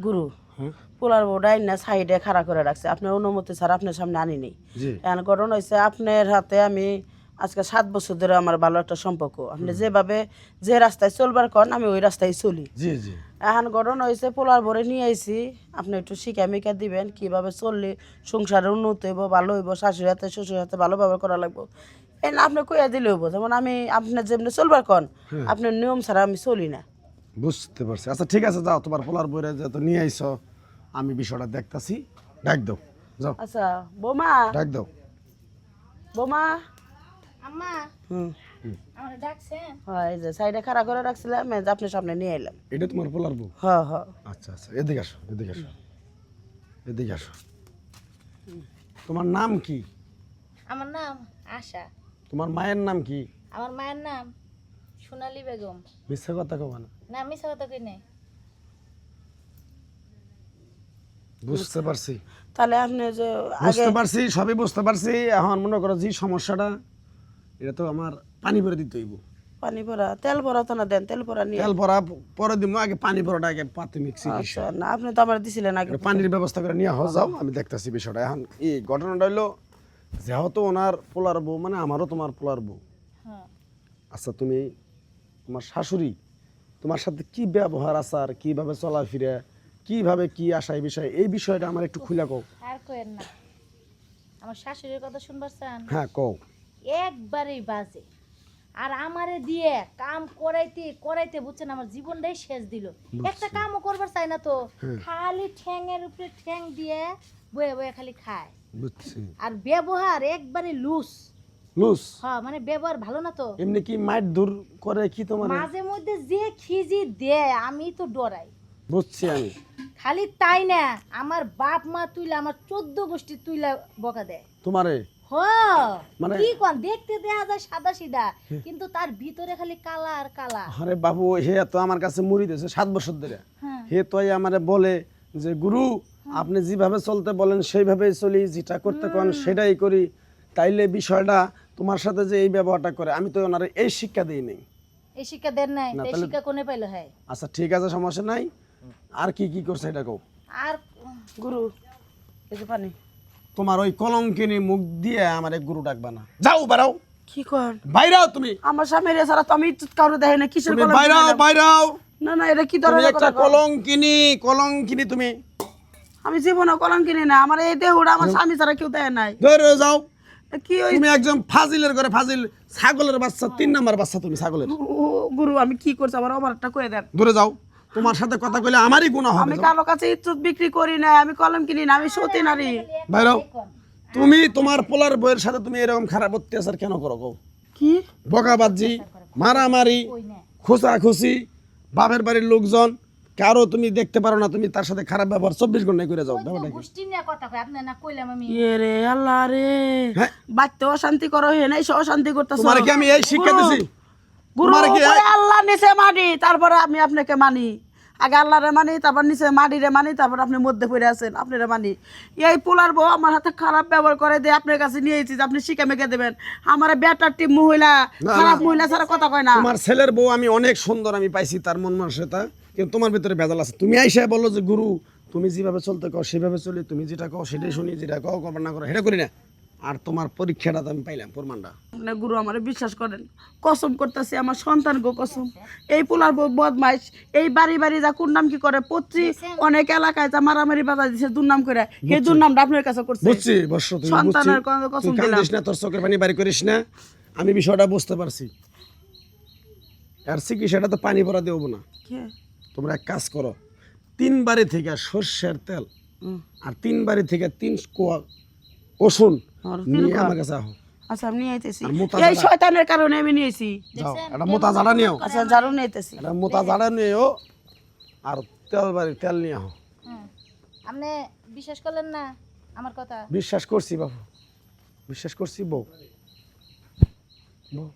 গুরু হ্যাঁ পোলার বোর্ডাই না সাইডে খাড়া করে রাখছে আপনার অনুমতি ছাড়া আপনার সামনে আনি নেই জি এখন ঘটনা হয়েছে আপনার হাতে আমি আজকে 7 বছর ধরে আমার ভালো একটা সম্পর্ক আপনি যেভাবে যে রাস্তায় চলবার কন আমি ওই রাস্তায় চলি জি জি এখন ঘটনা হয়েছে পোলার ভরে নিয়ে আইছি আপনি একটু শিখা মিকা দিবেন কিভাবে চললে সংসারে উন্নতি হইব ভালো হইব শাশুড়ি হাতে শ্বশুর হাতে ভালোভাবে করা লাগবো এই না আপনি কইয়া দিলে হইব যেমন আমি আপনার যেমনি চলবার কন আপনার নিয়ম ছাড়া আমি চলি না বুঝতে পারছি আচ্ছা ঠিক আছে যাও তোমার পোলার বইরে যেহেতু নিয়ে আইছো আমি বিষয়টা দেখতাছি ডাক দাও যাও আচ্ছা বৌমা ডাক দাও বৌমা আম্মা হুম আমার ডাকছেন? হয় এই যে সাইডে খাড়া করে রাখছিলাম এই যে আপনার সামনে নিয়ে এলাম এটা তোমার পোলার বউ হ্যাঁ হ্যাঁ আচ্ছা আচ্ছা এদিকে আসো এদিকে আসো এদিকে আসো তোমার নাম কি আমার নাম আশা। তোমার মায়ের নাম কি আমার মায়ের নাম সোনালী বেগম। মিথ্যা কথা কবা না না মিছা কথা কই নাই। বুঝতে পারছি তাহলে আপনি যে আগে বুঝতে পারছি সবই বুঝতে পারছি এখন মনে করো যে সমস্যাটা এটা তো আমার পানি ভরে দিতে হইব পানি ভরা তেল ভরা তো না দেন তেল ভরা নিয়ে তেল ভরা পরে দিব আগে পানি ভরাটা আগে প্রাথমিক চিকিৎসা আচ্ছা না আপনি তো আমার দিছিলেন আগে এটা পানির ব্যবস্থা করে নিয়ে যাও আমি দেখতাছি বিষয়টা এখন এই ঘটনাটা হইলো যেহেতু ওনার পোলার বউ মানে আমারও তোমার পোলার বউ হ্যাঁ আচ্ছা তুমি তোমার শাশুড়ি তোমার সাথে কি ব্যবহার আচার কিভাবে চলাফেরা কিভাবে কি আশা এই বিষয়ে এই বিষয়টা আমার একটু খুলে কও আর কইেন না। আমার শাশুড়ির কথা শুনবার চান? হ্যাঁ কও একবারেই বাজে। আর আমারে দিয়ে কাম করাইতে করাইতে বুঝছেন আমার জীবনটাই শেষ দিল। একটা কামও করবার চাই না তো, খালি ঠ্যাংয়ের উপরে ঠ্যাং দিয়ে বয়ে বয়ে খালি খায়। বুঝছি আর ব্যবহার একবারে লুজ। লুস হ্যাঁ মানে ব্যবহার ভালো না তো। এমনি কি মাইট দূর করে কি তোমার মাঝে মধ্যে যে খিজি দেয় আমি তো ডরাই। বুঝছি আমি খালি তাই না, আমার বাপ মা তুইলা আমার 14 গোষ্ঠী তুইলা বকা দেয়। তোমারে হ মানে- কি কোন দেখতে দেখা যায় সাদা সিধা, কিন্তু তার ভিতরে খালি কালা আর কালা। আরে বাবু হে তো আমার কাছে মুড়ি দিয়েছে 7 বছর ধরে হ্যাঁ। হে তো আমারে বলে যে গুরু আপনি যেভাবে চলতে বলেন সেইভাবেই চলি যেটা করতে কোন সেটাই করি তাইলে বিষয়টা তোমার সাথে যে এই ব্যবহারটা করে আমি তো ওনারে এই শিক্ষা দিই নাই এই শিক্ষা দেন নাই, না, এই তাহলে- শিক্ষা কোনে পাইলো? হ্যাঁ আচ্ছা ঠিক আছে সমস্যা নাই আর কি কি করছে এটা কও আর গুরু এই যে পানি তোমার ওই কলঙ্কিনী মুখ দিয়ে আমার এক গুরু ডাকবা না যাও বেরাও কি কর বাইরাও তুমি আমার স্বামীর ছাড়া তো আমি কারো দেখে না কিসের তুমি কলম বাইরাও কিনলাম? বাইরাও না না এটা কি তুমি ধরনের একটা কথা কও? কলঙ্কিনী তুমি আমি জীবনে কলম কিনি না আমার এই দেহটা আমার স্বামী ছাড়া কেউ দেয় নাই ধরে যাও কি ওই তুমি একজন ফাজিলের ঘরে ফাজিল ছাগলের বাচ্চা 3 নাম্বার বাচ্চা তুমি ছাগলের ও, গুরু আমি কি করছি আমার অভারটা কয়ে দেন দূরে যাও তোমার সাথে কথা কইলে আমারই গুনাহ হবে আমি যাও। কারো কাছে ইজ্জত বিক্রি করি না আমি কলম কিনি না আমি সতী নারী বাইরাও তুমি তোমার পোলার বইয়ের সাথে তুমি এরকম খারাপ অত্যাচার কেন করো গো কি বকাবাজি মারামারি কই না খোঁচাখুচি বাপের বাড়ির লোকজন কারো তুমি দেখতে পারো না তুমি তার সাথে খারাপ ব্যবহার 24 ঘন্টায় করে যাও ব্যাপারটা কি? গোষ্ঠী নিয়ে কথা কই আপনি না কইলাম আমি। ইয়ে রে আল্লাহ রে হ্যাঁ। বাচ্চা অশান্তি করো হে নাই অশান্তি করতেছ তোমার কি আমি এই শিক্ষা দিছি গুরু তোমার কি উপরে আল্লাহ নিচে মাটি তারপরে আমি আপনাকে মানি আগে আল্লাহরে মানি তারপর নিচে মাটিরে মানি তারপর আপনি মধ্যে পড়ে আছেন আপনারা মানি এই পোলার বউ আমার হাতে খারাপ ব্যবহার করে দিয়ে আপনার কাছে নিয়ে এসেছি আপনি শিখে মেখে দেবেন আমার বেটার টিম মহিলা না, খারাপ না। মহিলা ছাড়া কথা কয় না তোমার ছেলের বউ আমি অনেক সুন্দর আমি পাইছি তার মন মানসিকতা কিন্তু তোমার ভিতরে ভেজাল আছে তুমি আইসা বললো যে গুরু তুমি যেভাবে চলতে কও সেভাবে চলি তুমি যেটা কও সেটাই শুনি যেটা কও করবার না করো সেটা করি না আর তোমার পরীক্ষাটা তো আমি পাইলাম প্রমাণটা আপনি গুরু আমারে বিশ্বাস করেন কসম করতেছি আমার সন্তান গো কসম এই পোলার বউ বদমাইশ এই বাড়ি বাড়ি যা নাম কি করে পত্রী অনেক এলাকায় যা মারামারি বাধা দিছে দুর্নাম করে সেই দুর্নামটা আপনার কাছে করছে বুঝছি বর্ষ তুমি বুঝছি সন্তানের কসম তুই দিলাম কান্দিস না তোর চোখের পানি বাড়ি করিস না আমি বিষয়টা বুঝতে পারছি আর চিকিৎসাটা তো পানি ভরা দেবো না কে? তোমরা এক কাজ করো 3 বাড়ি থেকে সর্ষের তেল হুম। আর 3 বাড়ি থেকে 3 কোয়া ওষুন আর নিয়ে আমার কাছে আহো আচ্ছা আমি নিয়ে আইতেছি আর মোতা এই শয়তানের কারণে আমি নিয়েছি যাও একটা মোতা জাড়া নিও আচ্ছা ঝাড়ু নিয়েতেছি একটা মোতা জাড়া নিও আর তেল বাড়ি তেল নিয়ে আহো হ্যাঁ। আপনি বিশ্বাস করলেন না আমার কথা? বিশ্বাস করছি বাবু বিশ্বাস করছি বউ বউ